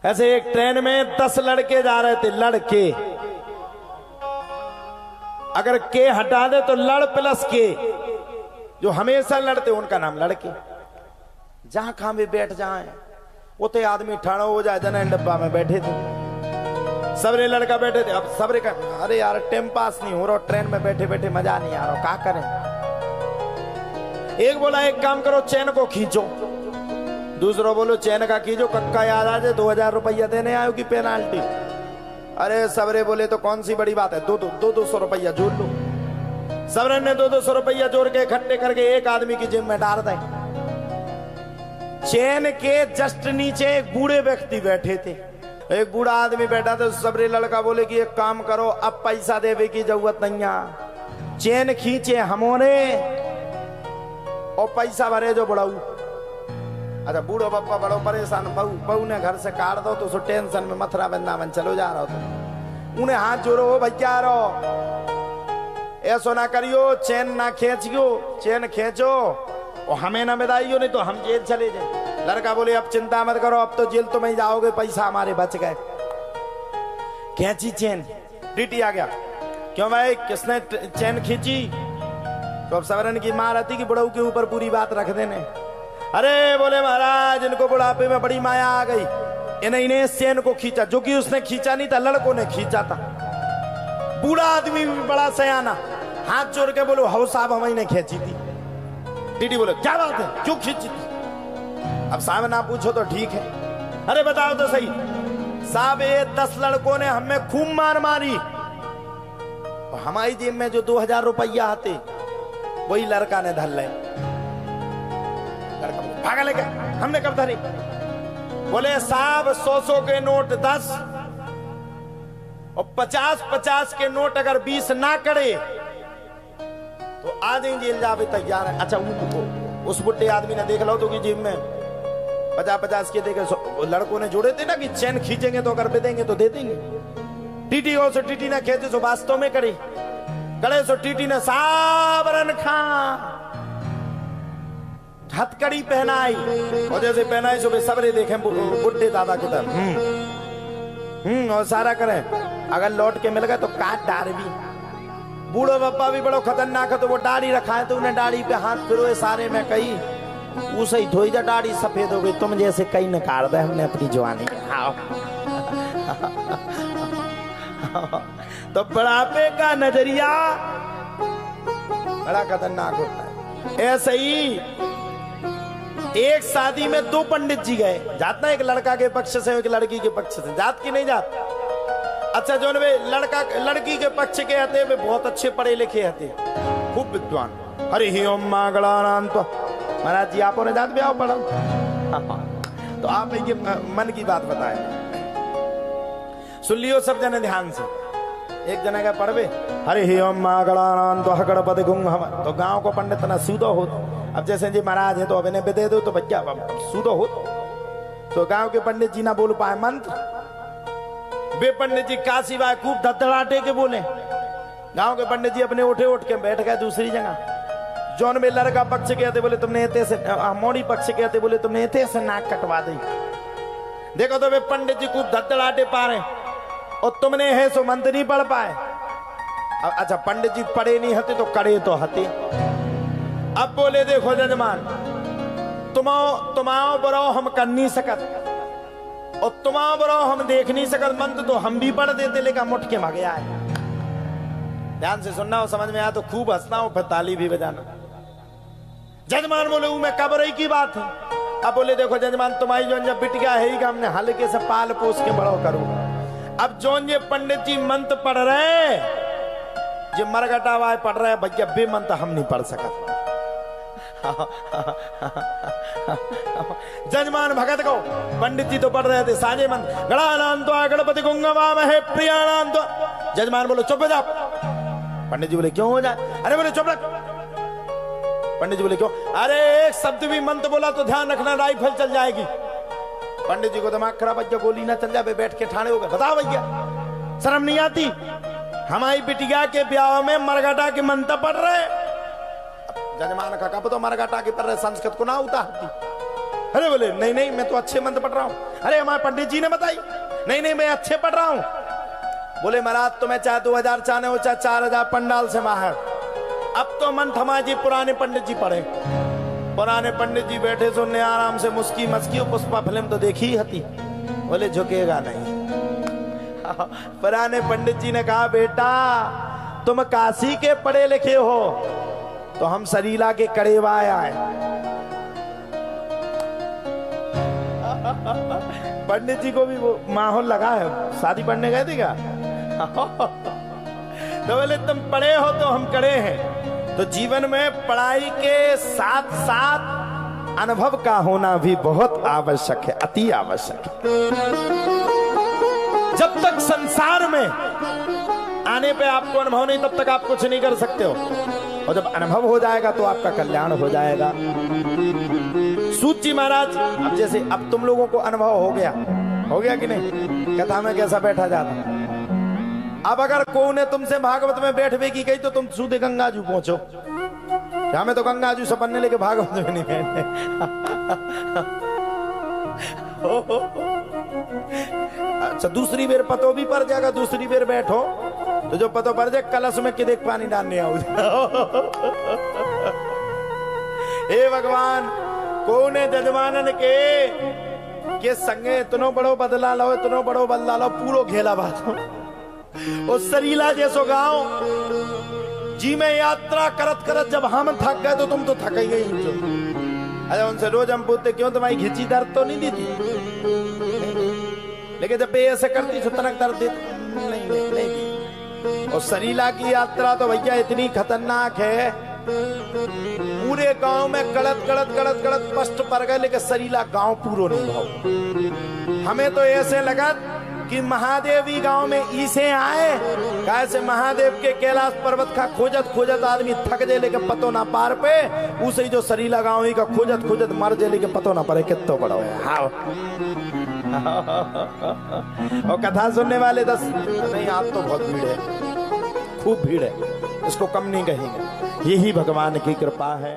ऐसे एक ट्रेन में 10 लड़के जा रहे थे, लड़के। अगर के हटा दे तो लड़ प्लस के, जो हमेशा लड़ते उनका नाम लड़के। जहां कहां भी बैठ जाए उते आदमी ठाड़ो हो जाए। जना डब्बा में बैठे थे, सबरे लड़का बैठे थे। अब सबरे का अरे यार टाइम पास नहीं हो रहा, ट्रेन में बैठे बैठे मजा नहीं आ रहा, क्या करें। एक बोला एक काम करो, चैन को खींचो। दूसरा बोलो चैन का खींचो, कक्का याद आ जाए 2000 रुपया देने आयो की पेनाल्टी। अरे सबरे बोले तो कौन सी बड़ी बात है, 200 रुपया जोड़ लो। सबरे ने 200 रुपया जोड़ के इकट्ठे करके एक आदमी की जेब में डाल दे। चैन के जस्ट नीचे एक बूढ़े व्यक्ति बैठे थे। एक बूढ़ा आदमी बैठा था। सबरे लड़का बोले कि एक काम करो, अब पैसा देवे की जरूरत नहीं है, चैन खींचे हमोने और पैसा भरे जो बड़ाऊ। अच्छा बूढ़ो पप्पा बड़ो परेशान, बहू ने घर से काट दो तो टेंशन में मथुरा वृंदावन चलो जा रहा हो। तो उन्हें हाथ जोड़ो, भैया रो ऐसो ना करियो, चैन ना खींचियो, चैन खींचो और हमें ना बधाइयो, नहीं तो हम जेल चले जाए। लड़का बोले अब चिंता मत करो, अब तो जेल तो नहीं जाओगे, पैसा हमारे बच गए। खींची चैन, टीटी आ गया। क्यों भाई किसने चैन खींची? तो अब सवरन की मां रहती कि बुढ़ऊ के ऊपर पूरी बात रख देने। अरे बोले महाराज इनको बुढ़ापे में बड़ी माया आ गई, इन्हें चैन को खींचा, जो कि उसने खींचा नहीं था, लड़कों ने खींचा था। बूढ़ा आदमी भी बड़ा सयाना, हाथ जोड़ के बोलो हो साहब हमने खींची थी। टीटी बोले क्या बात है, क्यों खींची थी? अब साहब ना पूछो तो ठीक है, अरे बताओ तो सही। साहब ये 10 लड़कों ने हमें खूब मार मारी, हमारी जेब में जो 2000 रुपया आते वही लड़का ने धर ले। लड़का पागल है क्या, हमने कब धरी? बोले साहब 100 के नोट 10 और 50 के नोट अगर 20 ना करे तो आज ही जेल जावे तैयार है। अच्छा उस बुढ़े आदमी ने देख लो तो कि जेब में 50 के देखे। लड़कों ने जोड़े थे ना कि चैन खींचेंगे तो अगर देंगे तो दे देंगे। टीटी हो सो टीटी ने खेते सो वास्तव में करे सो टीटी ने साबरन खा हथकड़ी पहनाई, और जैसे पहनाई सो सबरे देखे बुढ़े दादा की तरफ और सारा करें। अगर लौट के मिल गए तो काट डार भी। बूढ़ो बापा भी बड़ो खतरनाक है, तो वो दाढ़ी रखा है तो उन्हें दाढ़ी पे हाथ फिरोए सारे में कही उसे ही धोई जा, दाढ़ी सफेद हो गई, तुम जैसे कई ने काट दे हमने अपनी जवानी। तो बुढ़ापे का नजरिया बड़ा खतरनाक होता है। ऐसे ही एक शादी में 2 पंडित जी गए, जात ना एक लड़का के पक्ष से एक लड़की के पक्ष से, जात की नहीं जात। अच्छा जो वे लड़का लड़की के पक्ष के आते वे बहुत अच्छे पढ़े लिखे आते, खूब विद्वान। हरि ही ओम मांगलानाम। तो महाराज जी आपने जात भी आओ पढ़ो। तो आप ये मन की बात बताए, सुन लियो सब जने ध्यान से। एक जना का पढ़वे हरि ही ओम मांगलानाम तो हकड़पद गुंग हम। तो गांव को पंडित ना सूदो हो। अब जैसे जी महाराज है तो अब इन्हें दे दो तो बच्चा सूदो हो। तो गांव के पंडित जी ना बोल पाए मंत्र, वे पंडित जी काशी बाय खूब धड़धड़ाटे के बोले। गांव के पंडित जी अपने उठ के बैठ गए दूसरी जगह। जौन में लड़का पक्ष के आते बोले तुमने इतने से, मोड़ी पक्ष के आते बोले तुमने इतने से नाक कटवा दी। देखो तो वे पंडित जी खूब धड़धड़ाटे पा रहे और तुमने है सो मंत्र नहीं पढ़ पाए। अच्छा पंडित जी पढ़े नहीं हते तो करे तो हते। अब बोले देखो जजमान तुमाओ बरो हम कर नहीं सकत और तुमाओ बरो हम देख नहीं सकत, मंत्र तो हम भी पढ़ देते लेकिन मुठ के भाग आए। ध्यान से सुनना हो, समझ में आया तो खूब हंसना हो, फिर ताली भी बजाना। जजमान बोले मैं कबरई की बात है। अब बोले देखो जजमान तुम्हारी जो जब बिटिया है ही हमने हल्के से पाल पोस के बड़ो करो। अब जोन ये पंडित जी मंत्र पढ़ रहे, जो मरगटा वाय पढ़ रहे भैया बे मंत्र हम नहीं पढ़ सकत। जजमान भगत को पंडित जी तो पढ़ रहे थे साजे मंत्र, गणानां त्वा गणपति गुंगवाम है प्रियाणां त्वा। जजमान बोलो चुप हो जा। पंडित जी बोले क्यों हो जाए? अरे बोले चुप रख। पंडित जी बोले क्यों? अरे एक शब्द भी मंत्र बोला तो ध्यान रखना राइफल चल जाएगी। पंडित जी को दिमाग खराब, भैया गोली ना चल जाए, बैठ के ठाणे हो गए। बताओ भैया शर्म नहीं आती? हमारी बिटिया के ब्याह में मरगटा के मंत्र पढ़ रहे। जजमान का कब तो मरगटा के पढ़ रहे, संस्कृत को ना उतारती। अरे बोले नहीं नहीं मैं तो अच्छे मंत्र पढ़ रहा हूँ। अरे हमारे पंडित जी ने बताई। नहीं नहीं मैं अच्छे पढ़ रहा हूँ। बोले महाराज तुम्हें चाहे 2000 चाहे हो चाहे 4000 पंडाल से बाहर, अब तो मन थमा जी पुराने पंडित जी पढ़े। पुराने पंडित जी बैठे सुनने आराम से मुस्की मस्की पुष्पा फिल्म तो देखी ही हती। बोले झुकेगा नहीं। पुराने पंडित जी ने कहा बेटा तुम काशी के पढ़े लिखे हो तो हम सरीला के कड़ेवाए आए। पंडित जी को भी वो माहौल लगा है, शादी पढ़ने गए थे क्या? तो बोले तुम पढ़े हो तो हम कड़े हैं। तो जीवन में पढ़ाई के साथ साथ अनुभव का होना भी बहुत आवश्यक है, अति आवश्यक है। जब तक संसार में आने पे आपको अनुभव नहीं तब तक आप कुछ नहीं कर सकते हो, और जब अनुभव हो जाएगा तो आपका कल्याण हो जाएगा। सूत जी महाराज अब जैसे अब तुम लोगों को अनुभव हो गया कि नहीं? कथा में कैसा बैठा जाता। अब अगर कोई ने तुमसे भागवत में बैठवे की कही तो तुम सीधे गंगाजू पहुंचो। हमें तो गंगाजू सपन्ने लेके भागवत में नहीं बैठे। अच्छा दूसरी बेर पतो भी पड़ जाएगा, दूसरी बेर बैठो तो जो पतो पड़ जाए कलश में कि देख पानी डालने आओ। हे भगवान कोने जजमानन के संगे इतनो बड़ो बदला लो, इतनो बड़ो बदला लो, पूरो घेला बात और सरीला जैसो गांव जी में यात्रा करत करत जब हम थक गए तो तुम तो थक ही गई। अरे उनसे रोज हम पूछते क्यों तुम्हारी घिची दर्द तो नहीं देती, लेकिन जब ऐसे करती तो तनक दर्द देती नहीं। और सरीला की यात्रा तो भैया इतनी खतरनाक है, पूरे गांव में कड़त कड़त कड़त कड़त कष्ट पड़ गए लेकिन सरीला गांव पूरो नहीं भाव। हमें तो ऐसे लगा कि महादेवी गांव में इसे आए, कैसे महादेव के कैलाश पर्वत का खोजत खोजत आदमी थक जाए लेकिन पतो ना पार पे, उसे जो सरीला गांव ही का खोजत खोजत मर जाए लेकिन पतो ना पड़े कितो बड़ा है। हाँ और कथा सुनने वाले 10 नहीं, आज तो बहुत भीड़ है, खूब भीड़ है, इसको कम नहीं कहेंगे। यही भगवान की कृपा है।